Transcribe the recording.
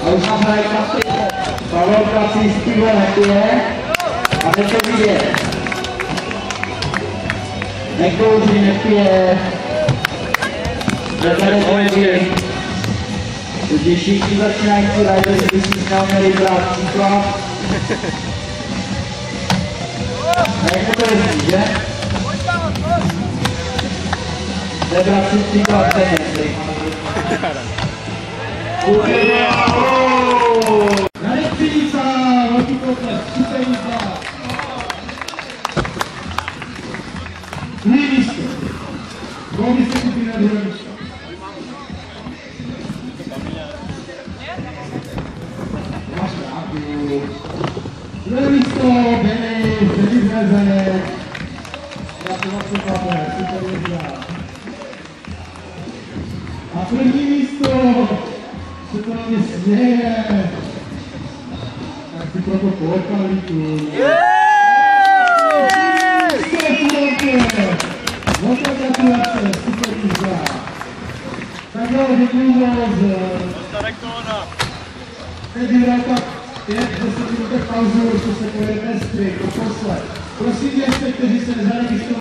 A už nám hrají kapty. Pavel Prací z Pivo nepije. A teď to vidět. Nekouří, nepije. Nezade drogy. Takže všichni začínající rajdeři by si s námi měli brát příklad. A jak to jezdí, že? Nebrat si příklad země. Radek Cinica, velký potlesk, super jízda. Druhý místo. Druhý místo skupina druhé místo. Máš pravdu. Druhé místo, Denis Rezek. Gratulace, Pavel, super jízda. A první místo, se to na mě směje, tak si proto pokalíku. Velká gratulace, super jízda. Tak jo, děkuji moc. Teď hrál tak 5-10 minut pauzu, co se pojede strik, posled. Prosím, věřte, kteří se nezaregistrovali.